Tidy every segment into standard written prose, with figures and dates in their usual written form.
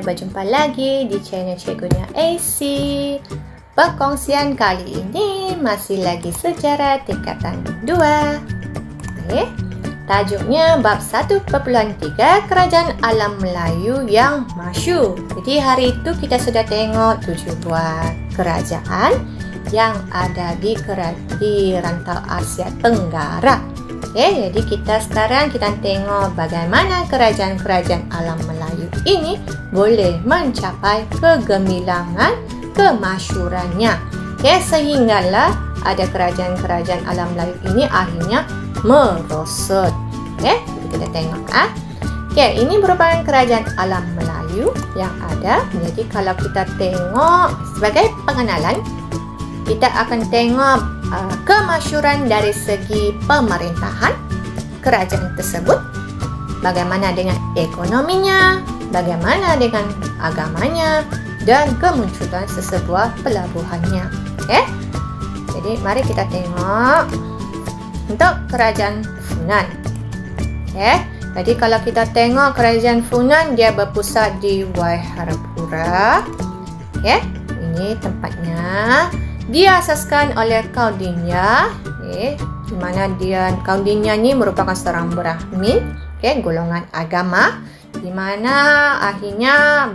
berjumpa lagi di channel Cikgunya AC. Perkongsian kali ini masih lagi sejarah tingkatan 2. Okay. Tajuknya bab 1.3 Kerajaan Alam Melayu yang Masyhur. Jadi hari itu kita sudah tengok 7 buah kerajaan yang ada di rantau Asia Tenggara. Okay, jadi sekarang kita tengok bagaimana kerajaan-kerajaan alam Melayu ini boleh mencapai kegemilangan kemasyhurannya. Okay, sehinggalah ada kerajaan-kerajaan alam Melayu ini akhirnya merosot. Okay, kita tengok. Okay, ini merupakan kerajaan alam Melayu yang ada. Jadi kalau kita tengok sebagai pengenalan, kita akan tengok kemasyhuran dari segi pemerintahan kerajaan tersebut, bagaimana dengan ekonominya, bagaimana dengan agamanya, dan kemunculan sesebuah pelabuhannya. Okay? Jadi mari kita tengok untuk kerajaan Funan. Okay? Jadi kalau kita tengok kerajaan Funan, dia berpusat di Waiharapura. Okay? Ini tempatnya. Diasaskan oleh Kaudinya, di mana Kaudinya ini merupakan seorang Brahmin, golongan agama, di mana akhirnya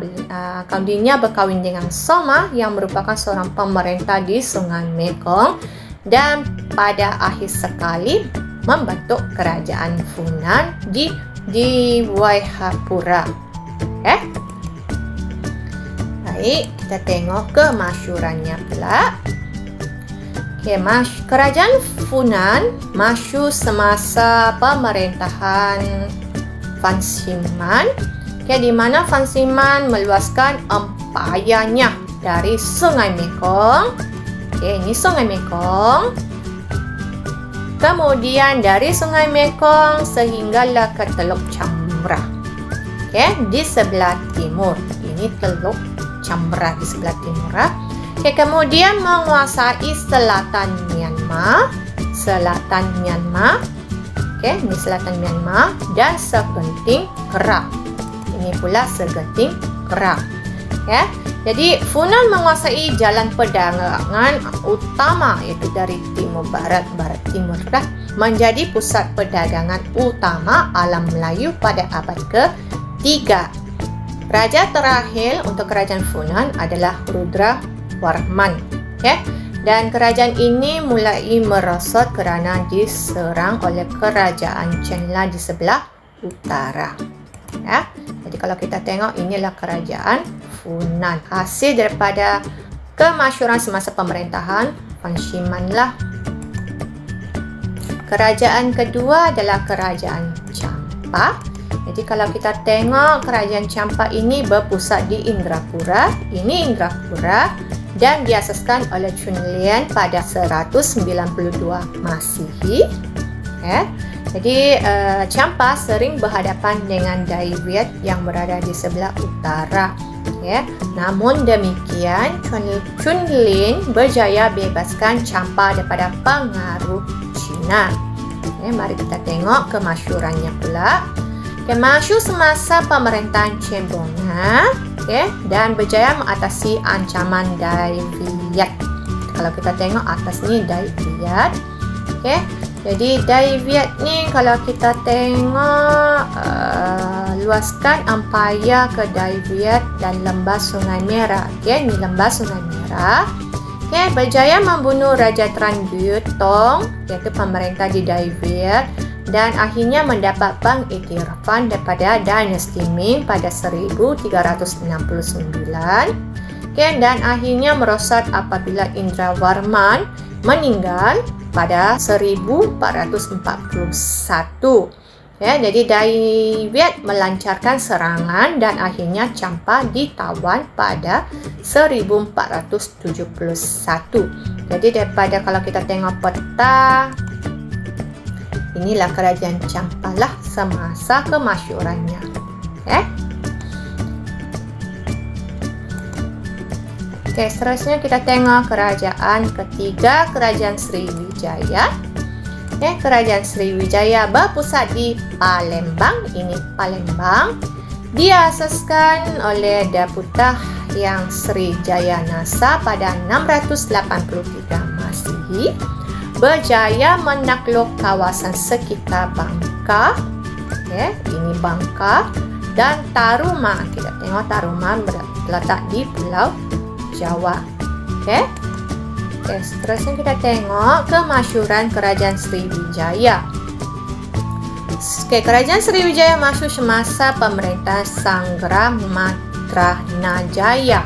Kaudinya berkahwin dengan Soma yang merupakan seorang pemerintah di Sungai Mekong, dan pada akhir sekali membentuk kerajaan Funan di Waiharapura. Baik, kita tengok kemasyhurannya pula. Kerajaan Funan masyhur semasa pemerintahan Fan Xingman, di mana Fan Xingman meluaskan empayanya dari Sungai Mekong. Ini Sungai Mekong. Kemudian dari Sungai Mekong sehinggalah ke Teluk Chambrah. Di sebelah timur. Ini Teluk Chambrah di sebelah timur. Kemudian menguasai selatan Myanmar, ini selatan Myanmar, dan segenting Kerak. Ini pula segenting Kerak. Jadi Funan menguasai jalan perdagangan utama, iaitu dari timur barat, barat timur, menjadi pusat perdagangan utama alam Melayu pada abad ke-3. Raja terakhir untuk kerajaan Funan adalah Rudrawarman. Dan kerajaan ini mulai merosot kerana diserang oleh kerajaan Chenla di sebelah utara. Jadi kalau kita tengok, inilah kerajaan Funan. Hasil daripada kemasyhuran semasa pemerintahan Fan Xingman lah. Kerajaan kedua adalah kerajaan Champa. Jadi kalau kita tengok, kerajaan Champa ini berpusat di Indrapura. Ini Indrapura dan diasaskan oleh Chunlian pada 192 Masihi. Jadi Champa sering berhadapan dengan Dai Viet yang berada di sebelah utara. Namun demikian, Chunlin berjaya bebaskan Champa daripada pengaruh Cina. Mari kita tengok kemasyhurannya pula. Masyhur semasa pemerintahan Chen Bongha, dan berjaya mengatasi ancaman Dai Viet. Kalau kita tengok atas ni Dai Viet. Jadi Dai Viet ni kalau kita tengok luaskan empayar ke Dai Viet dan lembah Sungai Merah. Ni lembah Sungai Merah. Berjaya membunuh Raja Tran Buyutong, iaitu pemerintah di Dai Viet, dan akhirnya mendapat pengiktirafan daripada dinasti Ming pada 1369. Dan akhirnya merosot apabila Indrawarman meninggal pada 1441. Jadi Dai Viet melancarkan serangan dan akhirnya Champa ditawan pada 1471. Jadi daripada kalau kita tengok peta, inilah kerajaan Champa lah semasa kemasyhurannya. Seterusnya kita tengok kerajaan ketiga, kerajaan Sriwijaya. Kerajaan Sriwijaya berpusat di Palembang. Ini Palembang. Diasaskan oleh Deputah Yang Sri Jayanasa pada 683 Masihi, berjaya menakluk kawasan sekitar Bangka. Ini Bangka dan Taruma. Kita tengok Taruma terletak di Pulau Jawa. Seterusnya kita tengok kemasyhuran Kerajaan Sriwijaya. Kerajaan Sriwijaya masyhur semasa pemerintahan Sanggra Matranajaya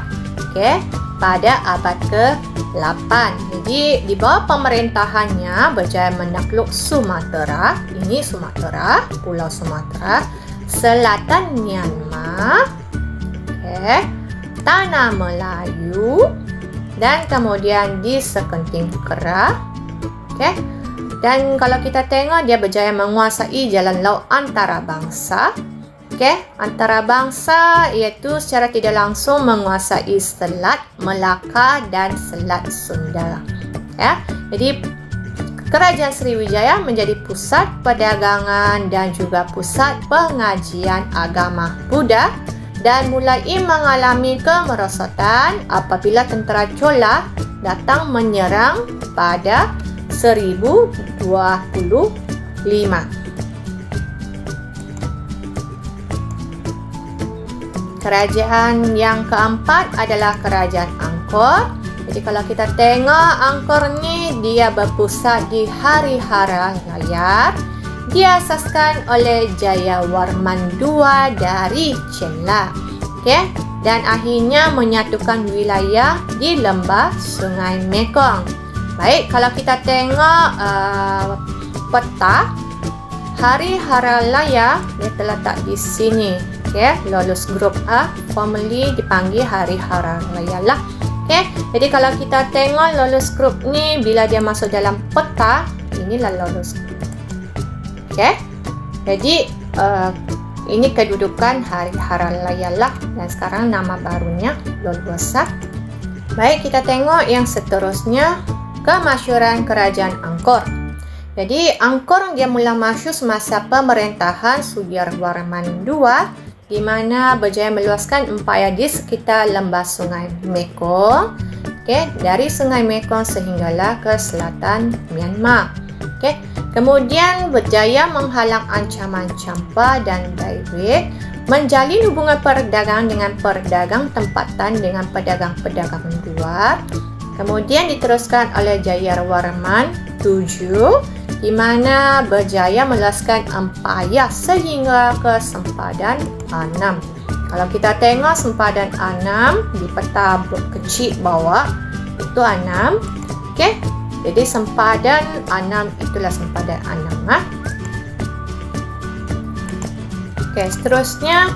pada abad ke-8. Jadi di bawah pemerintahannya berjaya menakluk Sumatera, ini Sumatera, Pulau Sumatera, selatan Myanmar, tanah Melayu, dan kemudian di Sekenting Kera. Dan kalau kita tengok, dia berjaya menguasai jalan laut antarabangsa. Antarabangsa iaitu secara tidak langsung menguasai Selat Melaka dan Selat Sunda. Jadi Kerajaan Sriwijaya menjadi pusat perdagangan dan juga pusat pengajian agama Buddha dan mulai mengalami kemerosotan apabila tentera Chola datang menyerang pada 1025. Kerajaan yang keempat adalah Kerajaan Angkor. Jadi kalau kita tengok Angkor ni, dia berpusat di Harihara Layar. Diasaskan oleh Jayawarman II dari Chenla. Dan akhirnya menyatukan wilayah di lembah Sungai Mekong. Baik, kalau kita tengok peta Harihara Layar, dia terletak di sini. Lolos grup A, formerly dipanggil Harihara Layar lah. Jadi kalau kita tengok lolos grup ni, bila dia masuk dalam peta, inilah lolos grup. Jadi ini kedudukan Harihara Layar lah, dan sekarang nama barunya Lolosa. Baik, kita tengok yang seterusnya, kemasyhuran Kerajaan Angkor. Jadi Angkor dia mula masyhur semasa pemerintahan Sudirwarman II, di mana berjaya meluaskan empayar di sekitar lembah Sungai Mekong, dari Sungai Mekong sehinggalah ke selatan Myanmar. Kemudian berjaya menghalang ancaman campa dan Daewoo, menjalin hubungan perdagangan dengan pedagang tempatan dengan pedagang-pedagang luar. Kemudian diteruskan oleh Jayawarman VII, di mana berjaya meluaskan empayar sehingga ke sempadan A6. Kalau kita tengok sempadan A6 di peta kecil bawah, itu A6. Jadi sempadan A6 itulah sempadan A6. Seterusnya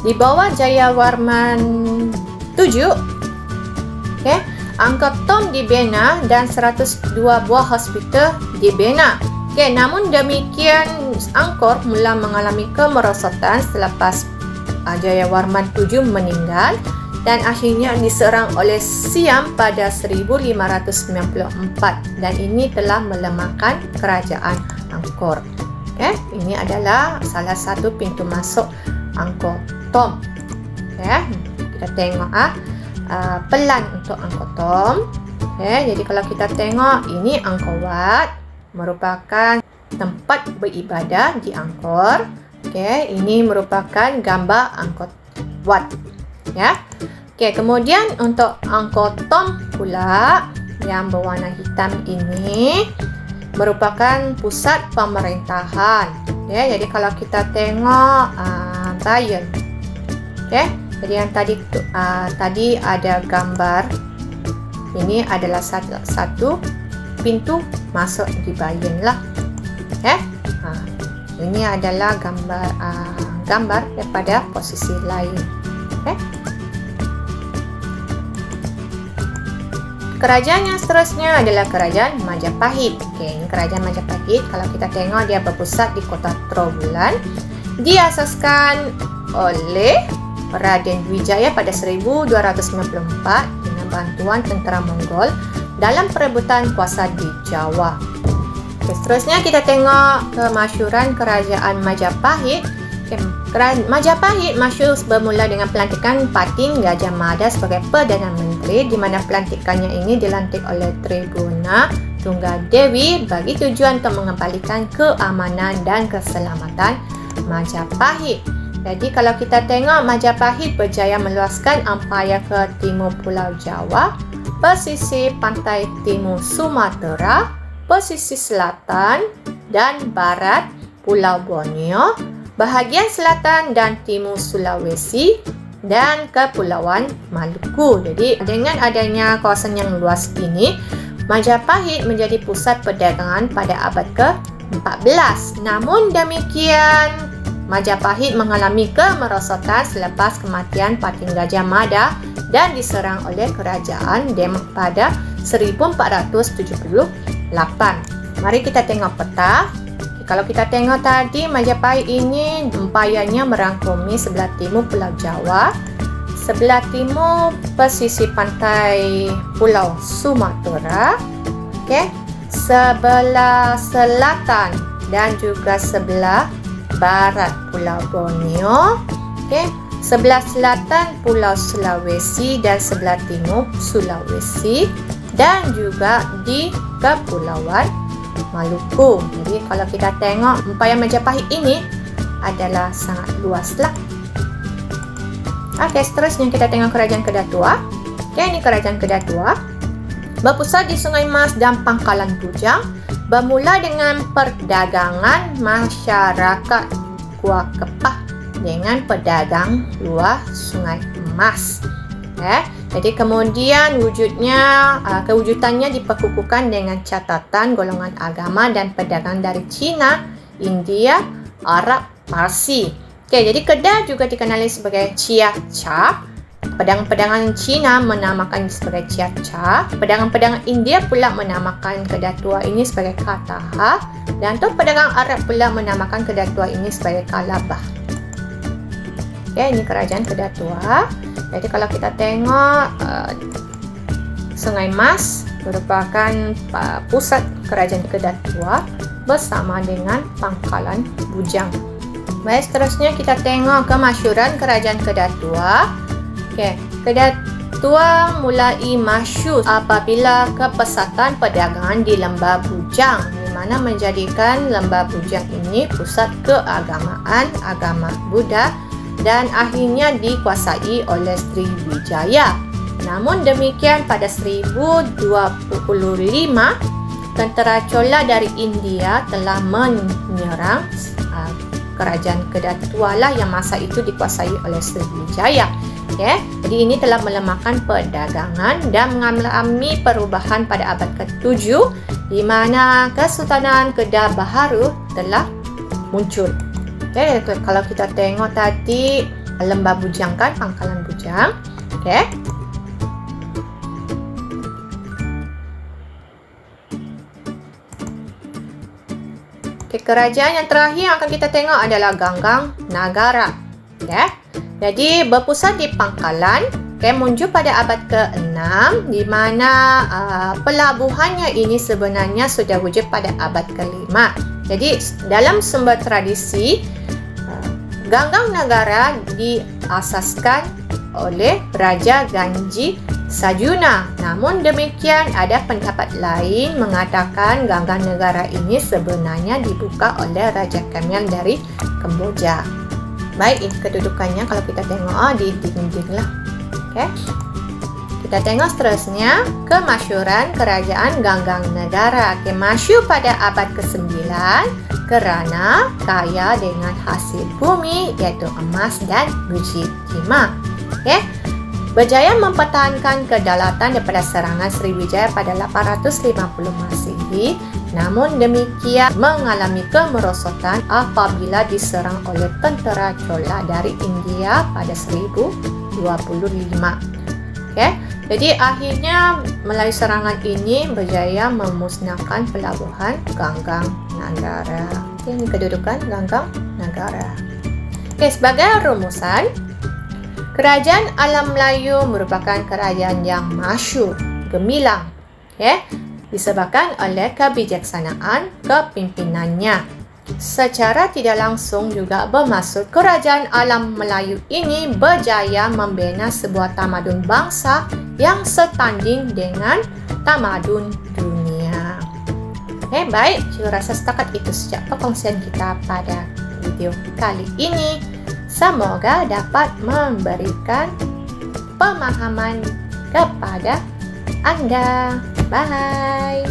di bawah Jayawarman VII, Angkor Thom dibina dan 102 buah hospital dibina. Namun demikian Angkor mula mengalami kemerosotan selepas Jayawarman VII meninggal dan akhirnya diserang oleh Siam pada 1594, dan ini telah melemahkan kerajaan Angkor. Ini adalah salah satu pintu masuk Angkor Thom. Kita tengok pelan untuk Angkor Thom. Jadi kalau kita tengok, ini Angkor Wat, merupakan tempat beribadah di Angkor. Ini merupakan gambar Angkor Wat. Kemudian untuk Angkor Thom pula yang berwarna hitam ini merupakan pusat pemerintahan. Jadi kalau kita tengok Bayon, jadi yang tadi ada gambar, ini adalah satu pintu masuk di Bayon lah. Ini adalah gambar daripada posisi lain. Kerajaan yang seterusnya adalah Kerajaan Majapahit. Ini Kerajaan Majapahit, kalau kita tengok dia berpusat di kota Trowulan. Diasaskan oleh Raden Wijaya pada 1294 dengan bantuan tentera Mongol dalam perebutan kuasa di Jawa. Seterusnya kita tengok kemasyhuran Kerajaan Majapahit. Majapahit masyhur bermula dengan pelantikan Patin Gajah Mada sebagai Perdana Menteri, di mana pelantikannya ini dilantik oleh Tribuna Tunggadewi bagi tujuan untuk mengembalikan keamanan dan keselamatan Majapahit. Jadi kalau kita tengok, Majapahit berjaya meluaskan empayar ke timur Pulau Jawa, pesisir pantai timur Sumatera, pesisir selatan dan barat Pulau Borneo, bahagian selatan dan timur Sulawesi dan Kepulauan Maluku. Jadi dengan adanya kawasan yang luas ini, Majapahit menjadi pusat perdagangan pada abad ke-14. Namun demikian, Majapahit mengalami kemerosotan selepas kematian Patin Gajah Mada dan diserang oleh kerajaan Demak pada 1478. Mari kita tengok peta. Kalau kita tengok tadi, Majapahit ini empayarnya merangkumi sebelah timur Pulau Jawa, sebelah timur pesisir pantai Pulau Sumatera, sebelah selatan dan juga sebelah barat Pulau Borneo, sebelah selatan Pulau Sulawesi dan sebelah timur Sulawesi, dan juga di Kepulauan Maluku. Jadi kalau kita tengok, empayar Majapahit ini adalah sangat luaslah. Okey, seterusnya kita tengok kerajaan Kedah Tua. Ini kerajaan Kedah Tua berpusat di Sungai Mas dan Pangkalan Bujang, bermula dengan perdagangan masyarakat Kuah Kepah dengan pedagang luar Sungai Mas. Jadi kemudian kewujudannya diperkukuhkan dengan catatan golongan agama dan pedagang dari Cina, India, Arab, Parsi. Jadi Kedah juga dikenali sebagai Chia Cha. Pedagang-pedagang Cina menamakan sebagai Chia Cha. Pedagang-pedagang India pula menamakan Kedah Tua ini sebagai Kataha. Dan untuk pedagang Arab pula menamakan Kedah Tua ini sebagai Kalabah. Ini kerajaan Kedah Tua. Jadi kalau kita tengok, Sungai Mas merupakan pusat kerajaan Kedah Tua bersama dengan Pangkalan Bujang. Baik, seterusnya kita tengok kemasyhuran kerajaan Kedah Tua. Kedah Tua mulai masyhur apabila kepesatan perdagangan di Lembah Bujang, di mana menjadikan Lembah Bujang ini pusat keagamaan agama Buddha dan akhirnya dikuasai oleh Sriwijaya. Namun demikian, pada 1025, tentera Chola dari India telah menyerang kerajaan Kedah Tua lah yang masa itu dikuasai oleh Sriwijaya. Jadi ini telah melemahkan perdagangan dan mengalami perubahan pada abad ke-7, di mana Kesultanan Kedah Baharu telah muncul. Kalau kita tengok tadi Lembah Bujang kan, Pangkalan Bujang. Kerajaan yang terakhir yang akan kita tengok adalah Ganggang Nagara. Jadi berpusat di Pangkalan, muncul pada abad ke-6, di mana pelabuhannya ini sebenarnya sudah wujud pada abad ke-5. Jadi dalam sumber tradisi, Ganggang Nagara diasaskan oleh Raja Ganji Sajuna. Namun demikian, ada pendapat lain mengatakan Ganggang Nagara ini sebenarnya dibuka oleh Raja Kamyang dari Kemboja. Baik, ini kedudukannya kalau kita tengok di dinding lah. Kita tengok seterusnya kemasyhuran kerajaan Ganggang Nagara. Masyhur pada abad ke-9 kerana kaya dengan hasil bumi iaitu emas dan biji timah. Berjaya mempertahankan kedaulatan daripada serangan Sriwijaya pada 850 Masehi. Namun demikian mengalami kemerosotan apabila diserang oleh tentera Chola dari India pada 1025. Jadi akhirnya melalui serangan ini berjaya memusnahkan pelabuhan Ganggang Nagara. Ini kedudukan Ganggang Nagara. Sebagai rumusan, kerajaan Alam Melayu merupakan kerajaan yang masyhur, gemilang, disebabkan oleh kebijaksanaan kepimpinannya. Secara tidak langsung juga bermaksud kerajaan alam Melayu ini berjaya membina sebuah tamadun bangsa yang setanding dengan tamadun dunia. Baik, saya rasa setakat itu sejak perkongsian kita pada video kali ini. Semoga dapat memberikan pemahaman kepada Anda. Bye!